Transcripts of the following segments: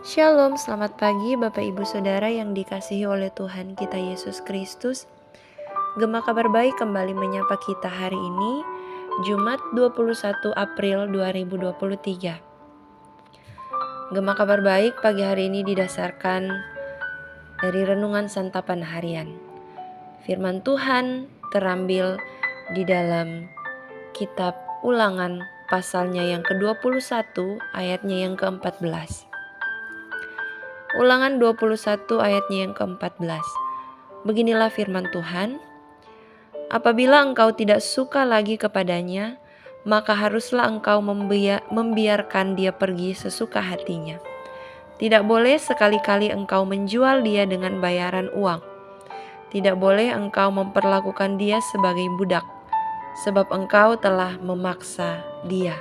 Shalom, selamat pagi Bapak Ibu Saudara yang dikasihi oleh Tuhan kita Yesus Kristus. Gema Kabar Baik kembali menyapa kita hari ini, Jumat 21 April 2023. Gema Kabar Baik pagi hari ini didasarkan dari Renungan Santapan Harian. Firman Tuhan terambil di dalam kitab Ulangan pasalnya yang ke-21 ayatnya yang ke-14. Ulangan 21 ayatnya yang ke-14. Beginilah firman Tuhan. Apabila engkau tidak suka lagi kepadanya, maka haruslah engkau membiarkan dia pergi sesuka hatinya. Tidak boleh sekali-kali engkau menjual dia dengan bayaran uang. Tidak boleh engkau memperlakukan dia sebagai budak, sebab engkau telah memaksa dia.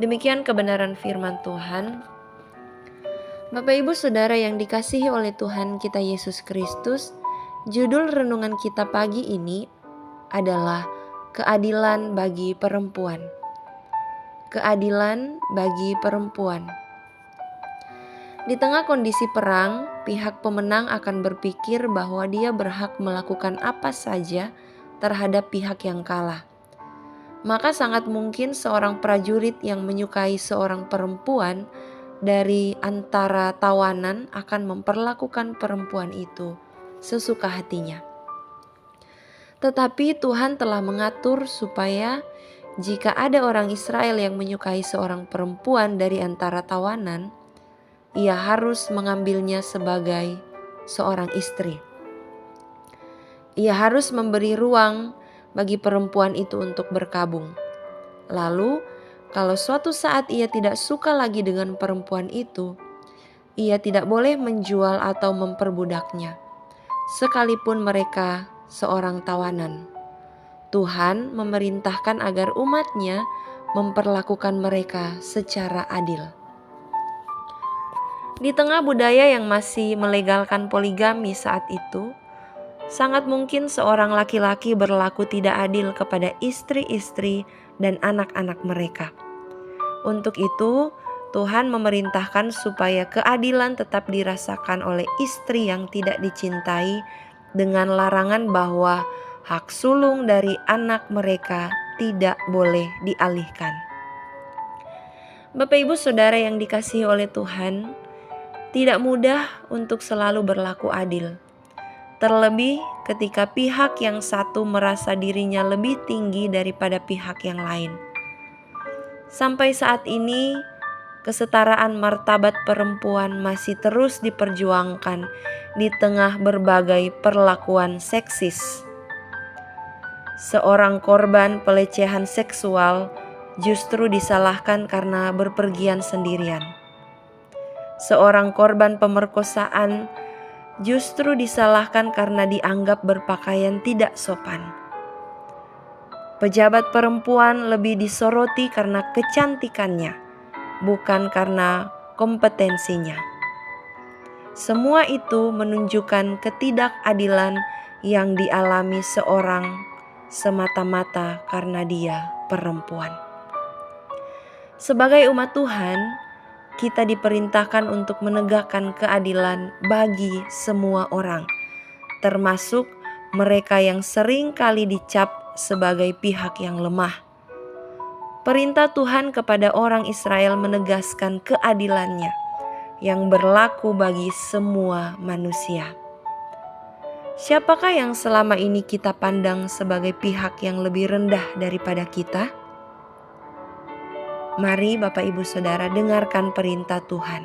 Demikian kebenaran firman Tuhan. Bapak Ibu Saudara yang dikasihi oleh Tuhan kita Yesus Kristus, judul renungan kita pagi ini adalah keadilan bagi perempuan. Keadilan bagi perempuan. Di tengah kondisi perang, pihak pemenang akan berpikir bahwa dia berhak melakukan apa saja terhadap pihak yang kalah. Maka sangat mungkin seorang prajurit yang menyukai seorang perempuan dari antara tawanan akan memperlakukan perempuan itu sesuka hatinya. Tetapi Tuhan telah mengatur supaya jika ada orang Israel yang menyukai seorang perempuan dari antara tawanan, ia harus mengambilnya sebagai seorang istri. Ia harus memberi ruang bagi perempuan itu untuk berkabung. Lalu, kalau suatu saat ia tidak suka lagi dengan perempuan itu, ia tidak boleh menjual atau memperbudaknya, sekalipun mereka seorang tawanan. Tuhan memerintahkan agar umatnya memperlakukan mereka secara adil. Di tengah budaya yang masih melegalkan poligami saat itu, sangat mungkin seorang laki-laki berlaku tidak adil kepada istri-istri dan anak-anak mereka. Untuk itu, Tuhan memerintahkan supaya keadilan tetap dirasakan oleh istri yang tidak dicintai dengan larangan bahwa hak sulung dari anak mereka tidak boleh dialihkan. Bapak Ibu Saudara yang dikasihi oleh Tuhan, tidak mudah untuk selalu berlaku adil. Terlebih ketika pihak yang satu merasa dirinya lebih tinggi daripada pihak yang lain. Sampai saat ini, kesetaraan martabat perempuan masih terus diperjuangkan di tengah berbagai perlakuan seksis. Seorang korban pelecehan seksual justru disalahkan karena berpergian sendirian. Seorang korban pemerkosaan justru disalahkan karena dianggap berpakaian tidak sopan. Pejabat perempuan lebih disoroti karena kecantikannya, bukan karena kompetensinya. Semua itu menunjukkan ketidakadilan yang dialami seorang semata-mata karena dia perempuan. Sebagai umat Tuhan, kita diperintahkan untuk menegakkan keadilan bagi semua orang, termasuk mereka yang sering kali dicap sebagai pihak yang lemah. Perintah Tuhan kepada orang Israel menegaskan keadilannya yang berlaku bagi semua manusia. Siapakah yang selama ini kita pandang sebagai pihak yang lebih rendah daripada kita? Mari Bapak Ibu Saudara dengarkan perintah Tuhan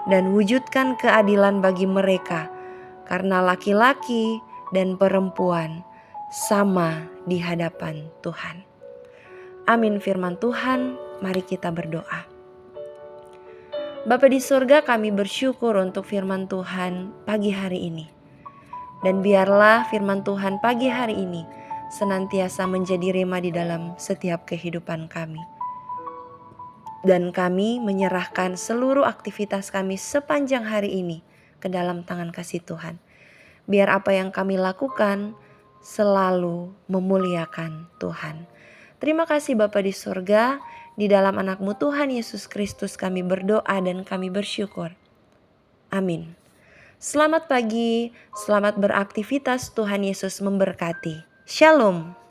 dan wujudkan keadilan bagi mereka, karena laki-laki dan perempuan sama di hadapan Tuhan. Amin firman Tuhan, mari kita berdoa. Bapa di surga, kami bersyukur untuk firman Tuhan pagi hari ini. Dan biarlah firman Tuhan pagi hari ini senantiasa menjadi rema di dalam setiap kehidupan kami. Dan kami menyerahkan seluruh aktivitas kami sepanjang hari ini ke dalam tangan kasih Tuhan. Biar apa yang kami lakukan selalu memuliakan Tuhan. Terima kasih Bapa di surga, di dalam anak-Mu Tuhan Yesus Kristus kami berdoa dan kami bersyukur. Amin. Selamat pagi, selamat beraktivitas, Tuhan Yesus memberkati. Shalom.